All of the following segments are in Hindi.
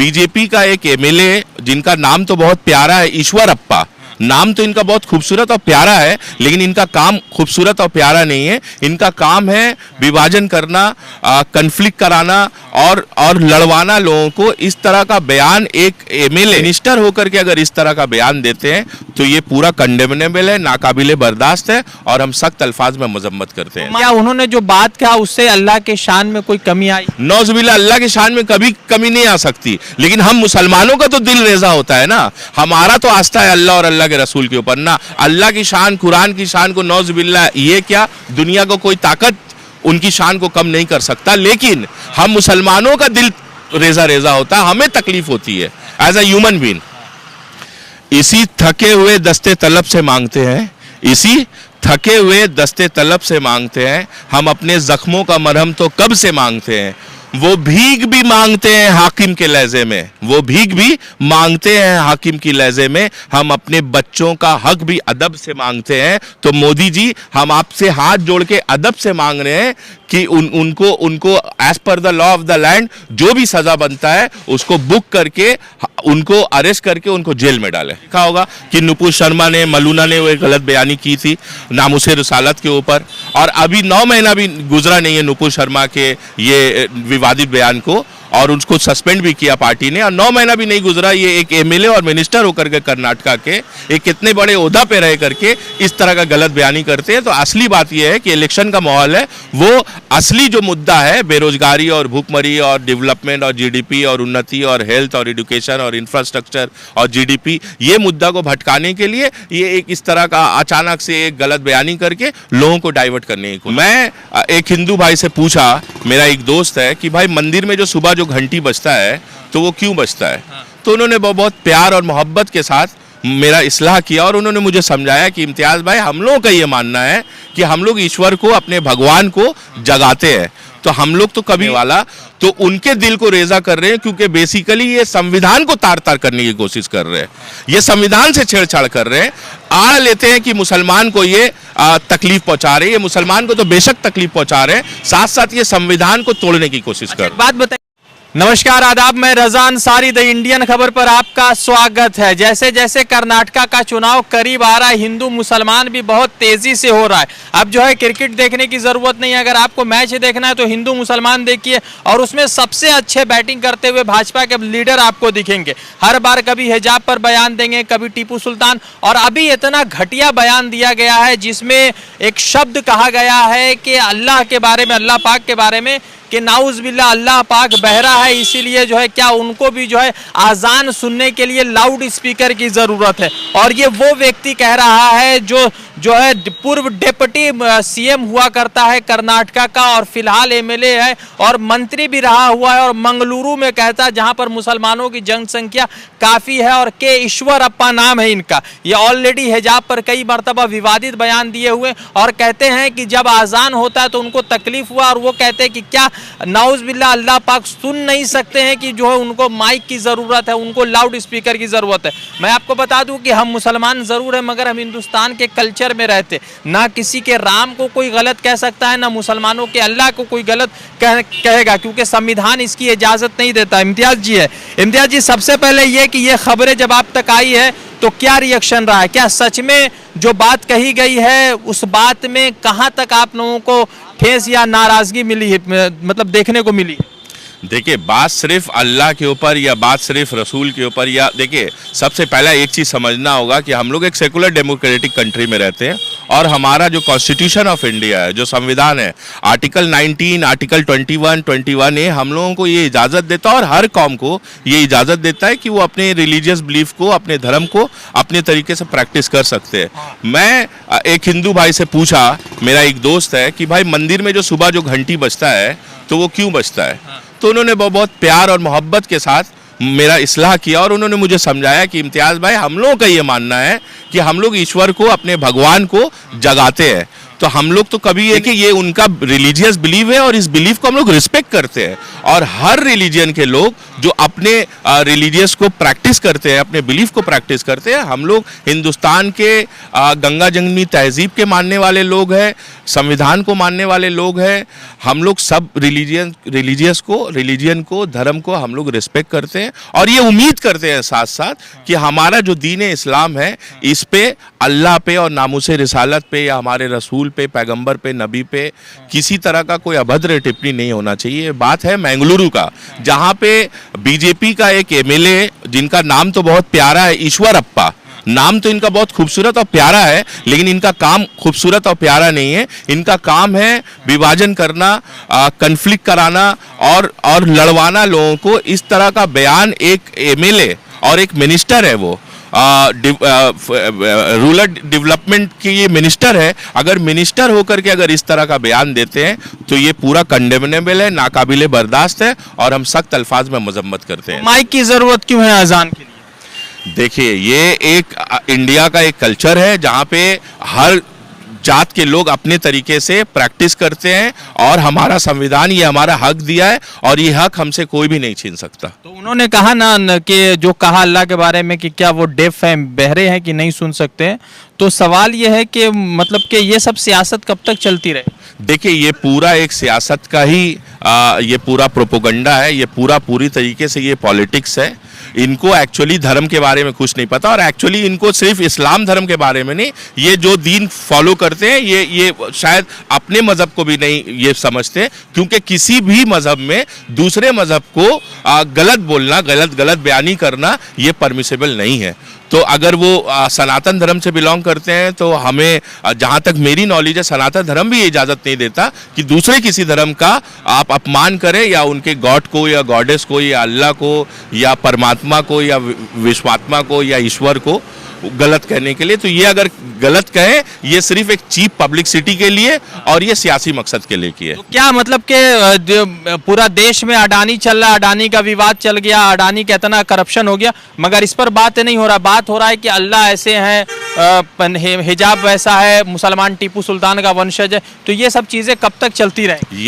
बीजेपी का एक एमएलए जिनका नाम तो बहुत प्यारा है, ईश्वरप्पा, नाम तो इनका बहुत खूबसूरत और प्यारा है, लेकिन इनका काम खूबसूरत और प्यारा नहीं है। इनका काम है विभाजन करना, कन्फ्लिक्ट कराना और लड़वाना लोगों को। इस तरह का बयान एक एमएलए मिनिस्टर होकर के अगर इस तरह का बयान देते हैं तो ये पूरा कंडेमनेबल है, नाकाबिले बर्दाश्त है और हम सख्त अल्फाज में मजम्मत करते हैं। क्या उन्होंने जो बात कहा उससे अल्लाह के शान में कोई कमी आई? नौजुबिल्लाह, अल्लाह की शान में कभी कमी नहीं आ सकती, लेकिन हम मुसलमानों का तो दिल रेजा होता है ना। हमारा तो आस्था है अल्लाह और अल्लाह के रसूल के ऊपर ना। अल्लाह की शान, कुरान की शान को नौजुबिल्लाह, ये क्या दुनिया को कोई ताकत उनकी शान को कम नहीं कर सकता, लेकिन हम मुसलमानों का दिल रेजा रेजा होता है, हमें तकलीफ होती है एज अ ह्यूमन बीइंग। इसी थके हुए दस्ते तलब से मांगते हैं, इसी थके हुए दस्ते तलब से मांगते हैं, हम अपने जख्मों का मरहम तो कब से मांगते हैं। वो भीख भी मांगते हैं हाकिम के लहजे में, वो भीख भी मांगते हैं हाकिम की लहजे में, हम अपने बच्चों का हक भी अदब से मांगते हैं। तो मोदी जी, हम आपसे हाथ जोड़ के अदब से मांग रहे हैं कि उनको as per the law of the land जो भी सजा बनता है उसको बुक करके, उनको अरेस्ट करके उनको जेल में डालें। देखा होगा कि नुपुर शर्मा ने, मलूना ने वो एक गलत बयानी की थी नामुसे रसालत के ऊपर, और अभी 9 महीना भी गुजरा नहीं है नुपुर शर्मा के ये विवादित बयान को, और उसको सस्पेंड भी किया पार्टी ने, और 9 महीना भी नहीं गुजरा ये एक एमएलए और मिनिस्टर होकर के कर्नाटका के एक कितने बड़े ओहदा पे रह करके इस तरह का गलत बयानी करते हैं। तो असली बात यह है कि इलेक्शन का माहौल है, वो असली जो मुद्दा है बेरोजगारी और भूखमरी और डेवलपमेंट और जीडीपी और उन्नति और हेल्थ और एजुकेशन और इंफ्रास्ट्रक्चर और जीडीपी, ये मुद्दा को भटकाने के लिए ये एक इस तरह का अचानक से एक गलत बयानी करके लोगों को डाइवर्ट करने की। मैं एक हिंदू भाई से पूछा, मेरा एक दोस्त है, कि भाई मंदिर में जो सुबह जो घंटी बजता है तो वो क्यों बजता है। तो उन्होंने बहुत प्यार और मोहब्बत के साथ मेरा इस्लाह किया और उन्होंने मुझे समझाया कि इम्तियाज़ भाई, हम लोगों का ये मानना है कि हम लोग ईश्वर को, अपने भगवान को जगाते हैं, तो हम लोग तो कभी वाला तो उनके दिल को रेजा कर रहे हैं, क्योंकि बेसिकली ये संविधान को तार तार करने की कोशिश कर रहे हैं, ये संविधान से छेड़छाड़ कर रहे हैं। आड़ लेते हैं कि मुसलमान को ये तकलीफ पहुंचा रहे हैं, ये मुसलमान को तो बेशक तकलीफ पहुंचा रहे हैं, साथ साथ ये संविधान को तोड़ने की कोशिश कर रहे हैं। बात बताइए। नमस्कार, आदाब, मैं रजा अंसारी द इंडियन खबर पर आपका स्वागत है। जैसे जैसे कर्नाटका का चुनाव करीब आ रहा है, हिंदू मुसलमान भी बहुत तेजी से हो रहा है। अब जो है क्रिकेट देखने की जरूरत नहीं है, अगर आपको मैच देखना है तो हिंदू मुसलमान देखिए, और उसमें सबसे अच्छे बैटिंग करते हुए भाजपा के लीडर आपको दिखेंगे। हर बार कभी हिजाब पर बयान देंगे, कभी टीपू सुल्तान, और अभी इतना घटिया बयान दिया गया है जिसमें एक शब्द कहा गया है कि अल्लाह के बारे में, अल्लाह पाक के बारे में, कि नाउज़ बिल्ला अल्लाह पाक बहरा है, इसीलिए जो है क्या उनको भी जो है आज़ान सुनने के लिए लाउड स्पीकर की ज़रूरत है। और ये वो व्यक्ति कह रहा है जो है पूर्व डिप्टी सीएम हुआ करता है कर्नाटका का, और फिलहाल एमएलए है और मंत्री भी रहा हुआ है, और मंगलुरु में कहता है जहां पर मुसलमानों की जनसंख्या काफ़ी है, और के ईश्वरप्पा नाम है इनका। ये ऑलरेडी हिजाब पर कई मरतबा विवादित बयान दिए हुए, और कहते हैं कि जब आज़ान होता है तो उनको तकलीफ हुआ, और वो कहते हैं कि क्या नाउज़ बिल्ला अल्लाह पाक सुन नहीं सकते हैं कि जो है उनको माइक की ज़रूरत है, उनको लाउड स्पीकर की ज़रूरत है। मैं आपको बता दूं कि हम मुसलमान ज़रूर हैं, मगर हम हिंदुस्तान के कल्चर में रहते, ना किसी के राम को कोई गलत कह सकता है, ना मुसलमानों के अल्लाह को कोई गलत कहेगा, क्योंकि संविधान इसकी इजाज़त नहीं देता। इम्तियाज़ जी है। इम्तियाज़ जी, सबसे पहले ये कि ये खबरें जब आप तक आई है तो क्या रिएक्शन रहा है? क्या सच में जो बात कही गई है उस बात में कहाँ तक आप लोगों को ठेस या नाराजगी मिली है, मतलब देखने को मिली? देखिए, बात सिर्फ अल्लाह के ऊपर या बात सिर्फ रसूल के ऊपर, या देखिए सबसे पहला एक चीज़ समझना होगा कि हम लोग एक सेकुलर डेमोक्रेटिक कंट्री में रहते हैं, और हमारा जो कॉन्स्टिट्यूशन ऑफ इंडिया है, जो संविधान है, आर्टिकल 19, आर्टिकल 21A हम लोगों को ये इजाज़त देता है, और हर कौम को ये इजाज़त देता है कि वो अपने रिलीजियस बिलीफ को, अपने धर्म को अपने तरीके से प्रैक्टिस कर सकते हैं। मैं एक हिंदू भाई से पूछा, मेरा एक दोस्त है, कि भाई मंदिर में जो सुबह जो घंटी बजता है तो वो क्यों बजता है। तो उन्होंने बहुत प्यार और मोहब्बत के साथ मेरा इस्लाह किया और उन्होंने मुझे समझाया कि इम्तियाज़ भाई, हम लोगों का ये मानना है कि हम लोग ईश्वर को, अपने भगवान को जगाते हैं, तो हम लोग तो कभी ये कि ये उनका रिलीजियस बिलीव है और इस बिलीफ को हम लोग रिस्पेक्ट करते हैं। और हर रिलीजन के लोग जो अपने रिलीजियस को प्रैक्टिस करते हैं, अपने बिलीफ को प्रैक्टिस करते हैं, हम लोग हिंदुस्तान के गंगा जमुनी तहजीब के मानने वाले लोग हैं, संविधान को मानने वाले लोग हैं। हम लोग सब रिलीजियन को, धर्म को हम लोग रिस्पेक्ट करते हैं और ये उम्मीद करते हैं साथ साथ कि हमारा जो दीन इस्लाम है इस पे अल्लाह पे और नामुसे रिसालत पे या हमारे रसूल पे, पैगंबर पे, नबी पे किसी तरह का कोई अभद्र टिप्पणी नहीं होना चाहिए। बात है मंगलुरु का, जहाँ पे बीजेपी का एक एमएलए जिनका नाम तो बहुत प्यारा है, ईश्वरप्पा, नाम तो इनका बहुत खूबसूरत और प्यारा है, लेकिन इनका काम खूबसूरत और प्यारा नहीं है। इनका काम है विभाजन करना, कन्फ्लिक्ट कराना और लड़वाना लोगों को। इस तरह का बयान एक एमएलए और एक मिनिस्टर है, वो रूरल डेवलपमेंट की ये मिनिस्टर है, अगर मिनिस्टर होकर के अगर इस तरह का बयान देते हैं तो ये पूरा कंडेमनेबल है, नाकाबिले बर्दाश्त है और हम सख्त अल्फाज में मजम्मत करते हैं। माइक की जरूरत क्यों है अजान के लिए? देखिए, ये एक इंडिया का एक कल्चर है जहाँ पे हर जात के लोग अपने तरीके से प्रैक्टिस करते हैं और हमारा संविधान ये हमारा हक दिया है और ये हक हमसे कोई भी नहीं छीन सकता। तो उन्होंने कहा ना कि जो कहा अल्लाह के बारे में कि क्या वो डेफ हैं, बहरे हैं कि नहीं सुन सकते हैं, तो सवाल ये है कि मतलब कि ये सब सियासत कब तक चलती रहे? देखिए, ये पूरा एक सियासत का ही ये पूरा प्रोपोगंडा है, ये पूरी तरीके से ये पॉलिटिक्स है। इनको एक्चुअली धर्म के बारे में कुछ नहीं पता और एक्चुअली इनको सिर्फ इस्लाम धर्म के बारे में नहीं, ये जो दीन फॉलो करते हैं ये शायद अपने मजहब को भी नहीं ये समझते, क्योंकि किसी भी मजहब में दूसरे मजहब को गलत बोलना, गलत बयानी करना ये परमिसेबल नहीं है। तो अगर वो सनातन धर्म से बिलोंग करते हैं तो हमें, जहाँ तक मेरी नॉलेज है, सनातन धर्म भी ये इजाज़त नहीं देता कि दूसरे किसी धर्म का आप अपमान करें या उनके गॉड को या गॉडेस को या अल्लाह को या परमात्मा को या विश्वात्मा को या ईश्वर को गलत कहने के लिए। तो ये अगर गलत कहे, ये सिर्फ एक चीप पब्लिसिटी के लिए और ये सियासी मकसद के लिए किए। तो क्या मतलब कि पूरा देश में अडानी चल रहा है, अडानी का विवाद चल गया, अडानी का इतना करप्शन हो गया, मगर इस पर बात नहीं हो रहा। बात हो रहा है कि अल्लाह ऐसे हैं, हिजाब वैसा है, मुसलमान टीपू सुल्तान का वंशज है। तो ये सब चीजें कब तक चलती रहेंगी?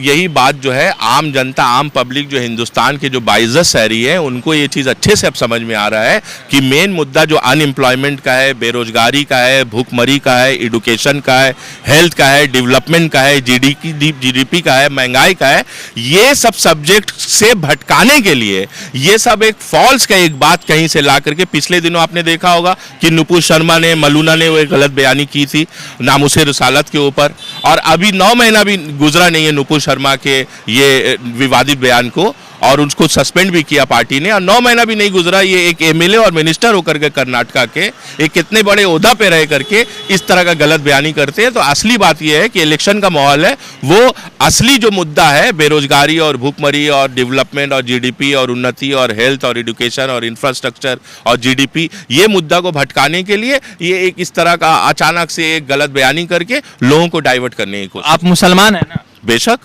यही बात जो है, आम जनता, आम पब्लिक जो हिंदुस्तान के जो बाइज्जत शहरी है, उनको ये चीज़ अच्छे से अब समझ में आ रहा है कि मेन मुद्दा जो अनएम्प्लॉयमेंट का है, बेरोजगारी का है, भूखमरी का है, एडुकेशन का है, हेल्थ का है, डेवलपमेंट का है, जीडीपी का है, महंगाई का है, ये सब सब्जेक्ट से भटकाने के लिए ये सब एक फॉल्स का एक बात कहीं से ला करके, पिछले दिनों आपने देखा होगा कि नुपुर शर्मा ने, मलूना ने वो एक गलत बयानी की थी नामुसे रिसालत के ऊपर, और अभी 9 महीना भी गुजरा नहीं है नुपुर शर्मा के ये विवादित बयान को, और उसको सस्पेंड भी किया पार्टी ने, और 9 महीना भी नहीं गुजरा ये एक एमएलए और मिनिस्टर होकर के कर्नाटका के एक कितने बड़े ओहदा पे रह करके इस तरह का गलत बयानी करते हैं। तो असली बात ये है कि इलेक्शन का माहौल है, वो असली जो मुद्दा है बेरोजगारी और भूखमरी और डेवलपमेंट और जीडीपी और उन्नति और हेल्थ और एजुकेशन और इंफ्रास्ट्रक्चर और जीडीपी, ये मुद्दा को भटकाने के लिए ये एक इस तरह का अचानक से एक गलत बयानी करके लोगों को डाइवर्ट करने की कोशिश। आप मुसलमान है ना? बेशक।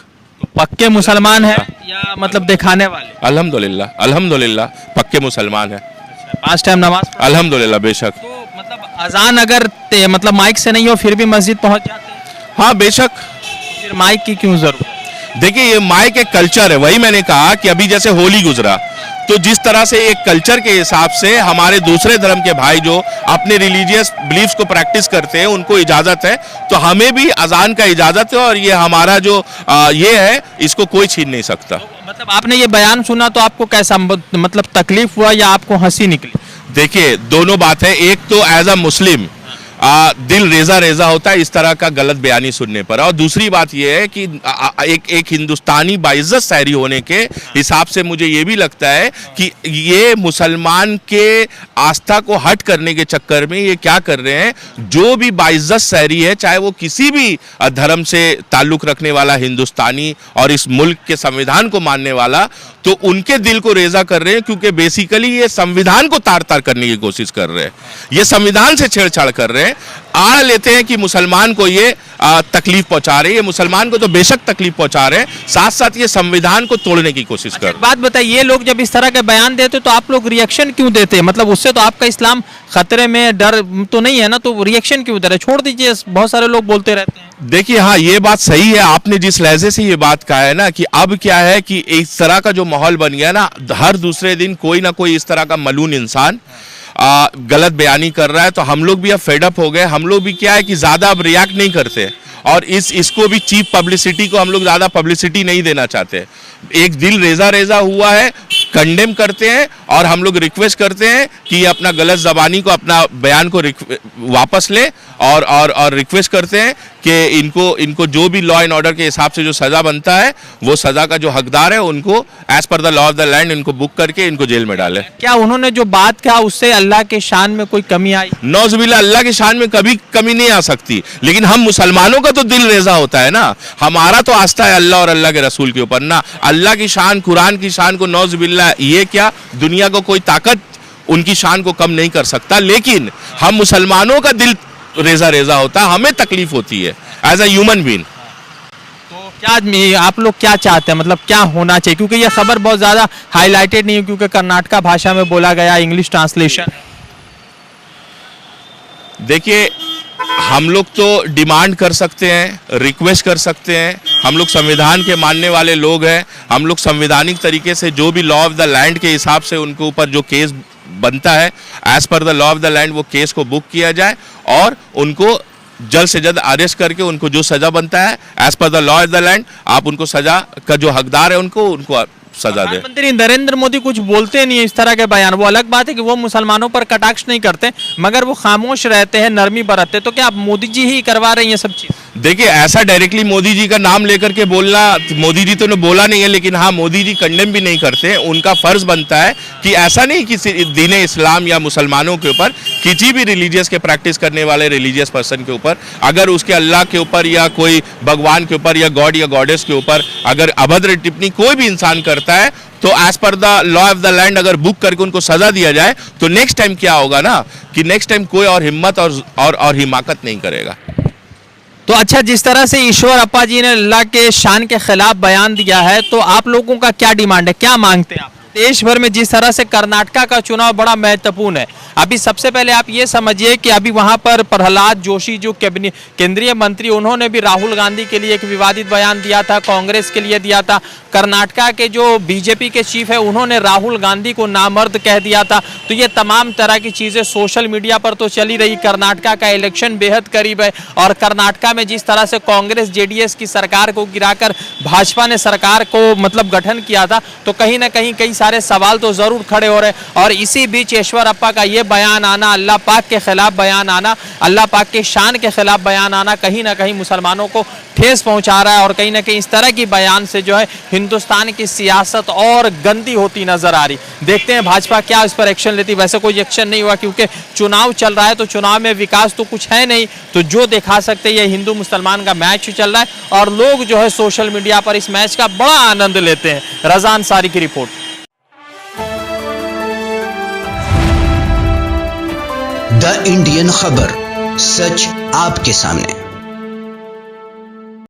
पक्के मुसलमान है या मतलब दिखाने वाले? अल्हम्दुलिल्लाह पक्के मुसलमान है। 5 टाइम नमाज? अल्हम्दुलिल्लाह, बेशक। तो मतलब अजान अगर मतलब माइक से नहीं हो फिर भी मस्जिद पहुंच जाते हैं? हाँ, बेशक। फिर माइक की क्यों जरूरत? देखिए, ये माइक एक कल्चर है, वही मैंने कहा कि अभी जैसे होली गुजरा, तो जिस तरह से एक कल्चर के हिसाब से हमारे दूसरे धर्म के भाई जो अपने रिलीजियस बिलीफ्स को प्रैक्टिस करते हैं उनको इजाजत है, तो हमें भी अजान का इजाजत है, और ये हमारा जो ये है इसको कोई छीन नहीं सकता। मतलब आपने ये बयान सुना तो आपको कैसा मतलब तकलीफ हुआ या आपको हंसी निकली? देखिए, दोनों बात है। एक तो एज अ मुस्लिम दिल रेजा होता है इस तरह का गलत बयानी सुनने पर, और दूसरी बात यह है कि एक हिंदुस्तानी बाइज्जत शहरी होने के हिसाब से मुझे ये भी लगता है कि ये मुसलमान के आस्था को हट करने के चक्कर में ये क्या कर रहे हैं, जो भी बाइज्जत शहरी है, चाहे वो किसी भी धर्म से ताल्लुक रखने वाला हिंदुस्तानी और इस मुल्क के संविधान को मानने वाला, तो उनके दिल को रेजा कर रहे हैं, क्योंकि बेसिकली ये संविधान को तार तार करने की कोशिश कर रहे हैं, ये संविधान से छेड़छाड़ कर रहे हैं। हैं, आड़ लेते हैं कि मुसलमान को ये तकलीफ पहुंचा रहे हैं। ये मुसलमान को तो बेशक तकलीफ पहुंचा रहे हैं, साथ साथ ये संविधान को तोड़ने की कोशिश कर रहे हैं। बात बताइए, ये लोग जब इस तरह के बयान देते तो आप लोग रिएक्शन क्यों देते हैं? मतलब उससे तो आपका इस्लाम खतरे में, डर तो नहीं है ना, तो रिएक्शन क्यों दे रहे? छोड़ दीजिए, बहुत सारे लोग बोलते रहते हैं। देखिए, हाँ, ये बात सही है, आपने जिस लहजे से ये बात कहा है ना, कि अब क्या है कि इस तरह का जो माहौल बन गया ना, हर दूसरे दिन कोई ना कोई इस तरह का मलून इंसान गलत बयानी कर रहा है, तो हम लोग भी अब फेडअप हो गए। हम लोग भी क्या है कि ज्यादा अब रिएक्ट नहीं करते, और इसको भी चीप पब्लिसिटी को हम लोग ज्यादा पब्लिसिटी नहीं देना चाहते। एक दिल रेजा रेजा हुआ है, कंडेम करते हैं, और हम लोग रिक्वेस्ट करते हैं कि ये अपना गलत जबानी को, अपना बयान को वापस ले, और रिक्वेस्ट करते हैं कि इनको जो भी लॉ एंड ऑर्डर के हिसाब से जो सजा बनता है, वो सजा का जो हकदार है उनको as per the law of the land इनको बुक करके इनको जेल में डाले। क्या उन्होंने जो बात कहा उससे अल्लाह के शान में कोई कमी आई? नौजुबिल्ला, अल्लाह की शान में कभी कमी नहीं आ सकती, लेकिन हम मुसलमानों का तो दिल रेजा होता है ना, हमारा तो आस्था है अल्लाह और अल्लाह के रसूल के ऊपर ना। अल्लाह की शान, कुरान की शान को नौजुबिल्ला, ये क्या दुनिया को कोई ताकत उनकी शान को कम नहीं कर सकता, लेकिन हम मुसलमानों का दिल रेजा रेजा होता है, हमें तकलीफ होती है एज अ ह्यूमन बीइंग। तो क्या आप लोग क्या चाहते हैं, मतलब क्या होना चाहिए? क्योंकि ये खबर बहुत ज्यादा हाईलाइटेड नहीं है, क्योंकि कर्नाटका भाषा में बोला गया, इंग्लिश ट्रांसलेशन। देखिए, हम लोग तो डिमांड कर सकते हैं, रिक्वेस्ट कर सकते हैं, हम लोग संविधान के मानने वाले लोग हैं, हम लोग संवैधानिक तरीके से जो भी लॉ ऑफ द लैंड के हिसाब से उनके ऊपर जो केस बनता है, as per the law of the land वो केस को बुक किया जाए, और उनको जल्द से जल्द अरेस्ट करके उनको जो सजा बनता है as per the law of the land, आप उनको सजा का जो हकदार है उनको सजा दे। प्रधानमंत्री नरेंद्र मोदी कुछ बोलते नहीं है इस तरह के बयान। वो अलग बात है कि वो मुसलमानों पर कटाक्ष नहीं करते, मगर वो खामोश रहते हैं, नरमी बरतते। तो क्या आप मोदी जी ही करवा रहे हैं ये सब चीज? देखिए, ऐसा डायरेक्टली मोदी जी का नाम लेकर के बोलना, मोदी जी तो ने बोला नहीं है, लेकिन हाँ, मोदी जी कंडेम भी नहीं करते। उनका फर्ज बनता है कि ऐसा नहीं कि दीन इस्लाम या मुसलमानों के ऊपर, किसी भी रिलीजियस के प्रैक्टिस करने वाले रिलीजियस पर्सन के ऊपर, अगर उसके अल्लाह के ऊपर या कोई भगवान के ऊपर या गॉड या गॉडेस के ऊपर अगर अभद्र टिप्पणी कोई भी इंसान करता है, तो as per the law of the land अगर बुक करके उनको सजा दिया जाए, तो नेक्स्ट टाइम क्या होगा ना, कि नेक्स्ट टाइम कोई और हिम्मत और हिमाकत नहीं करेगा। तो अच्छा, जिस तरह से ईश्वर अप्पा जी ने अल्लाह के शान के खिलाफ बयान दिया है, तो आप लोगों का क्या डिमांड है, क्या मांगते हैं आप? देश भर में जिस तरह से कर्नाटका का चुनाव बड़ा महत्वपूर्ण है, अभी सबसे पहले आप ये समझिए कि अभी वहां पर प्रहलाद जोशी जो केंद्रीय मंत्री, उन्होंने भी राहुल गांधी के लिए एक विवादित बयान दिया था, कांग्रेस के लिए दिया था। कर्नाटका के जो बीजेपी के चीफ है, उन्होंने राहुल गांधी को नामर्द कह दिया था। तो ये तमाम तरह की चीजें सोशल मीडिया पर तो चली रही। कर्नाटका का इलेक्शन बेहद करीब है, और कर्नाटका में जिस तरह से कांग्रेस जेडीएस की सरकार को गिराकर भाजपा ने सरकार को मतलब गठन किया था, तो कहीं ना कहीं कई सारे सवाल तो जरूर खड़े हो रहे। और इसी बीच ईश्वर अप्पा का ये बयान आना, अल्लाह पाक के खिलाफ बयान आना, अल्लाह पाक के शान के खिलाफ बयान आना, कहीं ना कहीं मुसलमानों को ठेस पहुंचा रहा है। और कहीं ना कहीं इस तरह की बयान से जो है हिंदुस्तान की सियासत और गंदी होती नजर आ रही। देखते हैं भाजपा क्या इस पर एक्शन लेती। वैसे कोई एक्शन नहीं हुआ, क्योंकि चुनाव चल रहा है, तो चुनाव में विकास तो कुछ है नहीं। तो जो दिखा सकते, ये हिंदू मुसलमान का मैच चल रहा है, और लोग जो है सोशल मीडिया पर इस मैच का बड़ा आनंद लेते हैं। रजा अंसारी की रिपोर्ट। द इंडियन खबर, सच आपके सामने।